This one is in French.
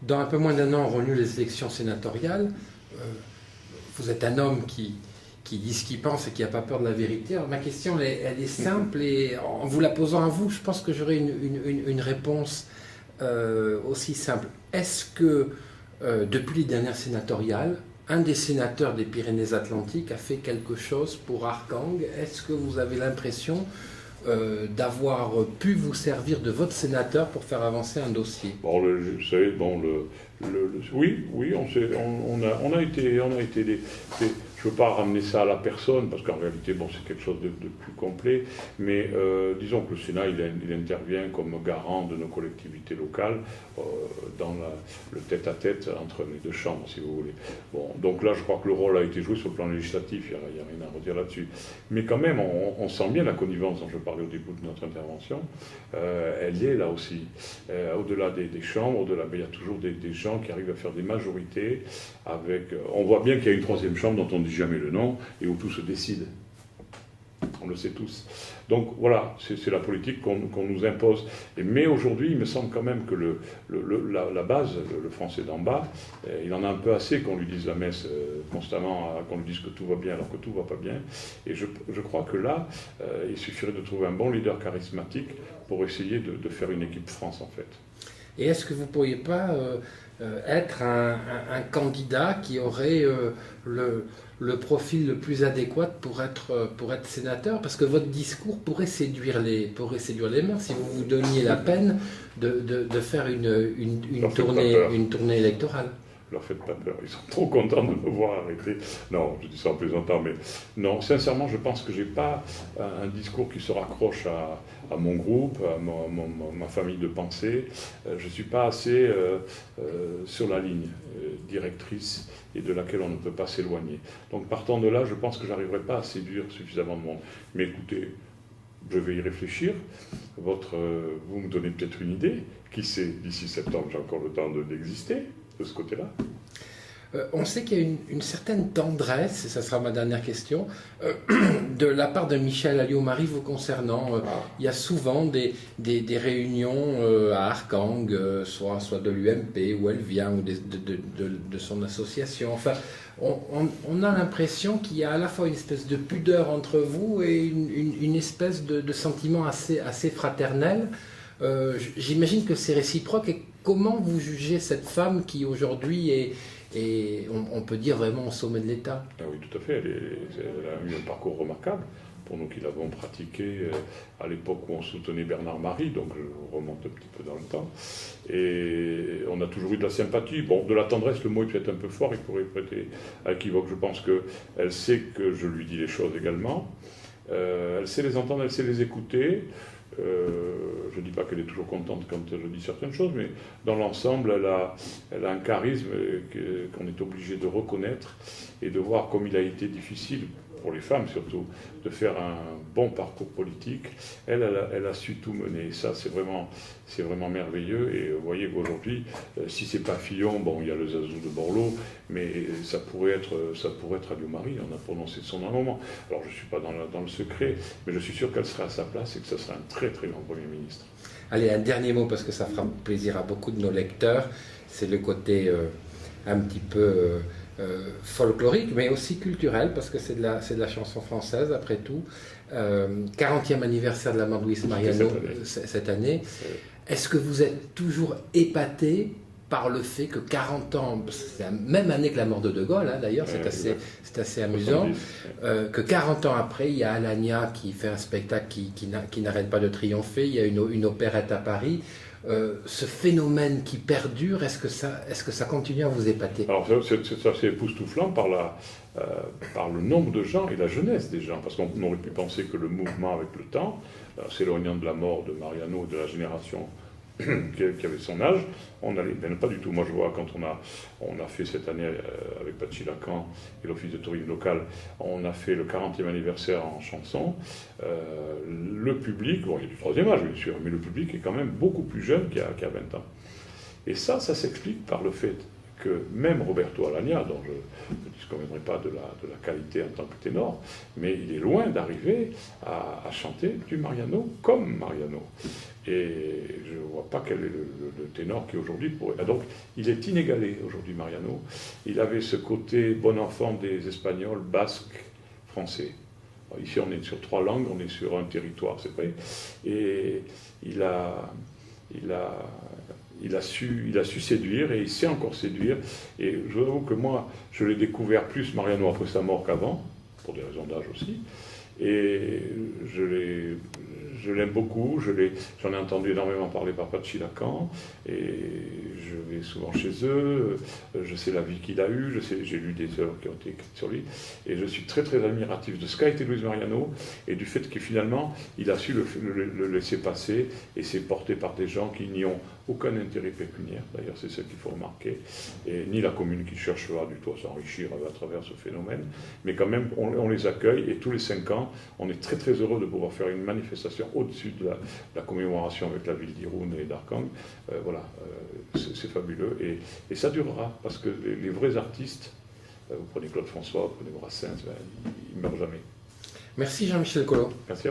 Dans un peu moins d'un an auront lieu les élections sénatoriales. Vous êtes un homme qui dit ce qu'il pense et qui n'a pas peur de la vérité. Alors ma question, elle est simple et en vous la posant à vous, je pense que j'aurai une réponse aussi simple. Est-ce que depuis les dernières sénatoriales, un des sénateurs des Pyrénées-Atlantiques a fait quelque chose pour Arcang? Est-ce que vous avez l'impression d'avoir pu vous servir de votre sénateur pour faire avancer un dossier? Bon, vous savez, oui, on a été je ne veux pas ramener ça à la personne, parce qu'en réalité, bon, c'est quelque chose de plus complet, mais disons que le Sénat, il intervient comme garant de nos collectivités locales dans le tête-à-tête entre les deux chambres, si vous voulez. Bon, donc là, je crois que le rôle a été joué sur le plan législatif, il n'y a rien à redire là-dessus. Mais quand même, on sent bien la connivence dont je parlais au début de notre intervention. Elle y est là aussi. Au-delà des chambres, au-delà, il y a toujours des gens qui arrivent à faire des majorités avec... on voit bien qu'il y a une troisième chambre dont on ne dit jamais le nom et où tout se décide. On le sait tous. Donc voilà, c'est la politique qu'on nous impose. Mais aujourd'hui, il me semble quand même que la base, le français d'en bas, il en a un peu assez qu'on lui dise la messe constamment, qu'on lui dise que tout va bien alors que tout ne va pas bien. Et je crois que là, il suffirait de trouver un bon leader charismatique pour essayer de faire une équipe France, en fait. Et est-ce que vous ne pourriez pas être un candidat qui aurait le profil le plus adéquat pour être sénateur? Parce que votre discours pourrait séduire les mœurs si vous vous donniez la peine de faire une tournée électorale. Leur faites pas peur, ils sont trop contents de me voir arrêter. Non, je dis ça en plaisantant, mais non, sincèrement, je pense que je n'ai pas un discours qui se raccroche à mon groupe, à ma famille de pensée. Je ne suis pas assez sur la ligne directrice et de laquelle on ne peut pas s'éloigner. Donc partant de là, je pense que je n'arriverai pas à séduire suffisamment de monde. Mais écoutez, je vais y réfléchir. Vous me donnez peut-être une idée. Qui sait, d'ici septembre, j'ai encore le temps d'exister de ce côté-là. On sait qu'il y a une certaine tendresse, et ça sera ma dernière question, de la part de Michel Alliot-Marie vous concernant. Il y a souvent des réunions à Arcang, soit de l'UMP, où elle vient, ou de son association. Enfin, on a l'impression qu'il y a à la fois une espèce de pudeur entre vous et une espèce de sentiment assez fraternel. J'imagine que c'est réciproque. Et comment vous jugez cette femme qui aujourd'hui est on peut dire vraiment au sommet de l'État? Ah oui, tout à fait. Elle a eu un parcours remarquable pour nous qui l'avons pratiqué à l'époque où on soutenait Bernard Marie, donc je remonte un petit peu dans le temps. Et on a toujours eu de la sympathie. Bon, de la tendresse, le mot est peut-être un peu fort, il pourrait prêter à équivoque. Je pense qu'elle sait que je lui dis les choses également. Elle sait les entendre, elle sait les écouter. Je ne dis pas qu'elle est toujours contente quand je dis certaines choses, mais dans l'ensemble, elle a un charisme qu'on est obligé de reconnaître et de voir comme il a été difficile, pour les femmes surtout, de faire un bon parcours politique. Elle a su tout mener. Et ça, c'est vraiment merveilleux. Et vous voyez qu'aujourd'hui, si c'est pas Fillon, bon, il y a le Zazou de Borloo, mais ça pourrait être Alliot-Marie. On a prononcé son nom à un moment. Alors, je ne suis pas dans le secret, mais je suis sûr qu'elle serait à sa place et que ça serait un très, très grand Premier ministre. Allez, un dernier mot, parce que ça fera plaisir à beaucoup de nos lecteurs. C'est le côté un petit peu folklorique, mais aussi culturel, parce que c'est de la chanson française, après tout. 40e anniversaire de la mort de Luis Mariano cette année. Est-ce que vous êtes toujours épaté par le fait que 40 ans, c'est la même année que la mort de Gaulle, hein, d'ailleurs, c'est assez amusant, que 40 ans après, il y a Alagna qui fait un spectacle qui n'arrête pas de triompher, il y a une opérette à Paris. Ce phénomène qui perdure, est-ce que ça continue à vous épater? Alors c'est assez époustouflant par le nombre de gens et la jeunesse des gens, parce qu'on aurait pu penser que le mouvement avec le temps, s'éloignant de la mort de Mariano, de la génération qui avait son âge, on allait, ben pas du tout. Moi je vois quand on a fait cette année avec Pachi Lacan et l'office de tourisme local, on a fait le 40e anniversaire en chanson. Le public, bon il y a du troisième âge bien sûr, mais le public est quand même beaucoup plus jeune qu'il y a 20 ans. Et ça s'explique par le fait que même Roberto Alagna, dont je ne disconviendrai pas de la qualité en tant que ténor, mais il est loin d'arriver à chanter du Mariano comme Mariano. Et vois pas quel est le ténor qui aujourd'hui pourrait. Ah, donc, il est inégalé aujourd'hui, Mariano. Il avait ce côté bon enfant des Espagnols, basques, français. Alors, ici, on est sur 3 langues, on est sur un territoire, c'est vrai. Et il a su séduire et il sait encore séduire. Et je vous avoue que moi, je l'ai découvert plus Mariano après sa mort qu'avant, pour des raisons d'âge aussi. Et je l'aime beaucoup, j'en ai entendu énormément parler par Pachi Lacan, et je vais souvent chez eux, je sais la vie qu'il a eue, j'ai lu des œuvres qui ont été écrites sur lui, et je suis très très admiratif de ce qu'a été Luis Mariano, et du fait qu'il finalement, il a su le laisser passer, et c'est porté par des gens qui n'y ont aucun intérêt pécuniaire, d'ailleurs c'est ce qu'il faut remarquer, et ni la commune qui cherchera du tout à s'enrichir à travers ce phénomène, mais quand même on les accueille, et tous les 5 ans, on est très très heureux de pouvoir faire une manifestation au-dessus de la commémoration avec la ville d'Irun et d'Arkang. Voilà, c'est fabuleux, et ça durera, parce que les vrais artistes, vous prenez Claude François, vous prenez Brassens, ils ne meurent jamais. Merci Jean-Michel Collot. Merci à vous.